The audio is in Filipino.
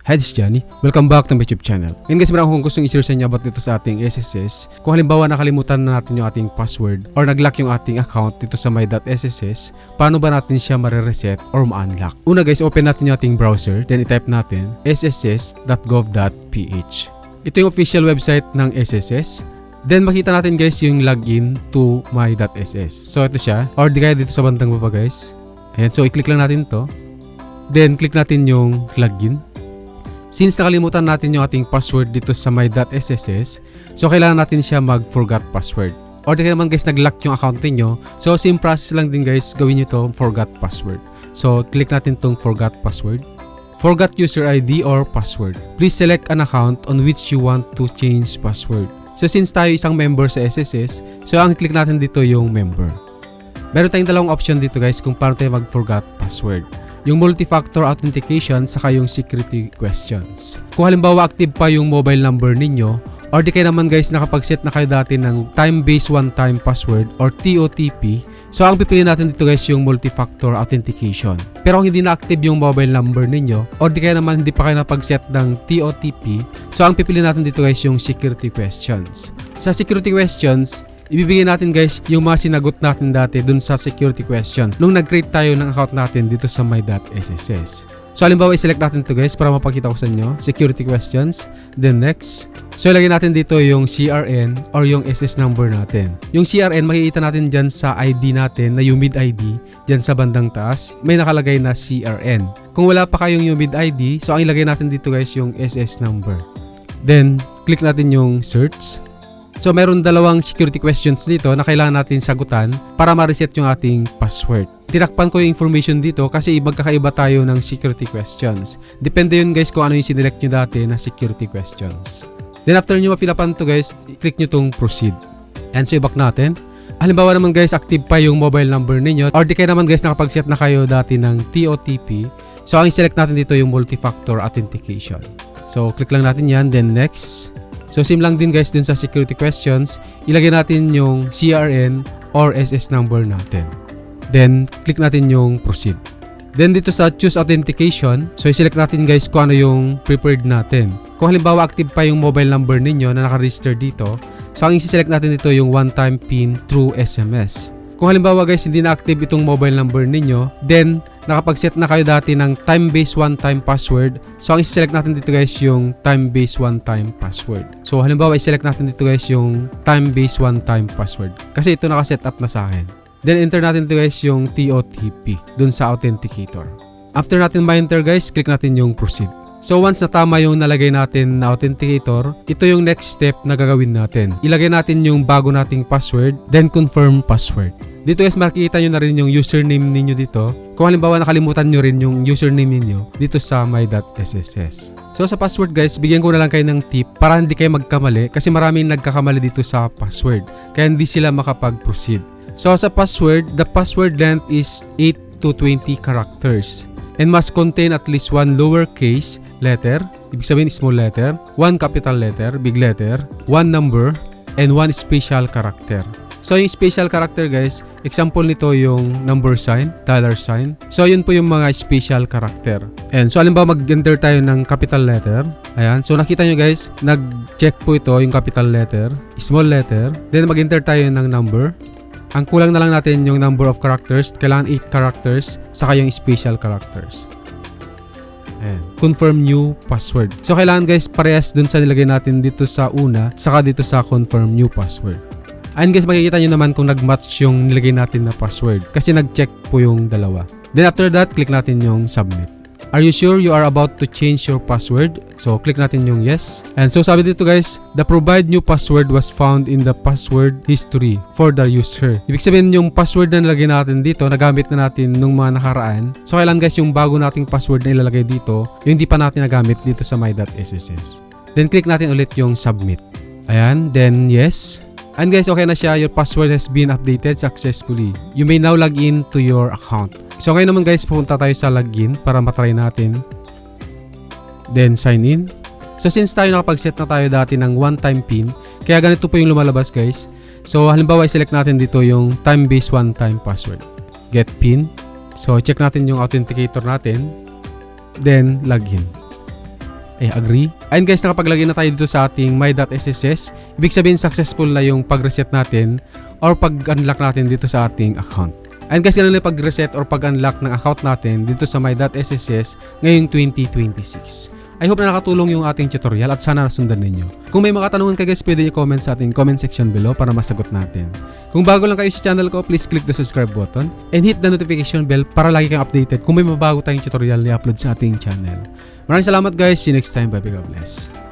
Hi, this is Johnny. Welcome back to my YouTube channel. Ngayon guys, meron akong gustong i-share sa inyo about dito sa ating SSS. Kung halimbawa nakalimutan na natin yung ating password or nag-lock yung ating account dito sa my.sss, paano ba natin siya marireset or ma-unlock? Una guys, open natin yung ating browser, then i-type natin sss.gov.ph. Ito yung official website ng SSS. Then makita natin guys yung login to my.ss. So ito siya, or di kaya dito sa bandang baba guys. Ayan, so i-click lang natin to. Then click natin yung login. Since nakalimutan natin yung ating password dito sa my.sss, so kailangan natin siya mag-forgot password. Or di kaya naman guys nag-lock yung account niyo, so same process lang din guys, gawin nyo to forgot password. So click natin tong forgot password. Forgot user ID or password. Please select an account on which you want to change password. So since tayo isang member sa SSS, so ang click natin dito yung member. Meron tayong dalawang option dito guys kung paano tayo mag-forgot password. Yung multi-factor authentication saka yung security questions. Kung halimbawa active pa yung mobile number ninyo, or di kayo naman guys nakapag-set na kayo dati ng time-based one-time password or TOTP, so ang pipiliin natin dito guys yung multi-factor authentication. Pero kung hindi na active yung mobile number ninyo, or di kayo naman hindi pa kayo napag-set ng TOTP, so ang pipiliin natin dito guys yung security questions. Sa security questions, ibibigay natin guys yung mga sinagot natin dati dun sa security questions nung nag-create tayo ng account natin dito sa my.sss. So halimbawa i-select natin ito guys para mapakita ko sa inyo, security questions, then next. So ilagay natin dito yung CRN or yung SS number natin. Yung CRN makikita natin dyan sa ID natin na UMID ID, dyan sa bandang taas, may nakalagay na CRN. Kung wala pa kayong UMID ID, so ang ilagay natin dito guys yung SS number. Then click natin yung search. So meron dalawang security questions dito na kailangan natin sagutan para ma-reset yung ating password. Tinakpan ko yung information dito kasi magkakaiba tayo ng security questions. Depende yun guys kung ano yung sinelect nyo dati na security questions. Then after nyo ma-fill-upan to guys, click nyo tong proceed. And so i-back natin. Halimbawa naman guys, active pa yung mobile number ninyo or di kayo naman guys nakapag-set na kayo dati ng TOTP. So ang i-select natin dito yung multi-factor authentication. So click lang natin yan, then next. So same lang din guys din sa security questions, ilagay natin yung CRN or SS number natin. Then click natin yung proceed. Then dito sa choose authentication, so i-select natin guys kung ano yung preferred natin. Kung halimbawa active pa yung mobile number ninyo na naka-register dito, so ang i-select natin dito yung one-time PIN through SMS. Kung halimbawa guys hindi na active itong mobile number ninyo, then nakapag-set na kayo dati ng time-based one-time password, so ang i-select natin dito guys yung time-based one-time password. So halimbawa i-select natin dito guys yung time-based one-time password kasi ito naka-set up na sa akin. Then enter natin dito guys yung TOTP dun sa authenticator. After natin ma-enter guys, click natin yung proceed. So once na tama yung nalagay natin na authenticator, ito yung next step na gagawin natin. Ilagay natin yung bago nating password, then confirm password. Dito guys makikita nyo na rin yung username ninyo dito. Kung halimbawa nakalimutan nyo rin yung username ninyo dito sa my.sss. So sa password guys, bigyan ko na lang kayo ng tip para hindi kayo magkamali kasi maraming nagkakamali dito sa password. Kaya hindi sila makapag-proceed. So sa password, the password length is 8 to 20 characters. And must contain at least one lowercase letter, ibig sabihin small letter, one capital letter, big letter, one number, and one special character. So yung special character guys, example nito yung number sign, dollar sign. So yun po yung mga special character. And so halimbawa mag-enter tayo ng capital letter. Ayan, so nakita nyo guys, nag-check po ito yung capital letter, small letter, then mag-enter tayo ng number. Ang kulang na lang natin yung number of characters, kailangan 8 characters, saka yung special characters. Ayan. Confirm new password. So kailangan guys parehas dun sa nilagay natin dito sa una, saka dito sa confirm new password. Ayan guys, makikita nyo naman kung nag-match yung nilagay natin na password kasi nag-check po yung dalawa. Then after that, click natin yung submit. Are you sure you are about to change your password? So click natin yung yes. And so sabi dito guys, the provide new password was found in the password history for the user. Ibig sabihin yung password na nilagay natin dito, nagamit na natin nung mga nakaraan. So kailan guys yung bago nating password na ilalagay dito, yung hindi pa natin nagamit dito sa my.sss. Then click natin ulit yung submit. Ayan, then yes. And guys, okay na siya. Your password has been updated successfully. You may now log in to your account. So ngayon naman guys, pupunta tayo sa login para matry natin. Then sign in. So since tayo nakapag-set na tayo dati ng one-time PIN, kaya ganito po yung lumalabas guys. So halimbawa i-select natin dito yung time-based one-time password. Get PIN. So check natin yung authenticator natin. Then login. Agree. Ayun guys, nakapaglagay na tayo dito sa ating my.sss. Ibig sabihin successful na yung pag-reset natin or pag-unlock natin dito sa ating account. Ayun guys, ganun na pag-reset or pag-unlock ng account natin dito sa my.sss ngayong 2026. I hope na nakatulong yung ating tutorial at sana nasundan ninyo. Kung may mga katanungan kayo guys, pwede nyo comment sa ating comment section below para masagot natin. Kung bago lang kayo sa channel ko, please click the subscribe button and hit the notification bell para lagi kang updated kung may mabago tayong tutorial na i-upload sa ating channel. Maraming salamat guys. See you next time. Bye bye. God bless.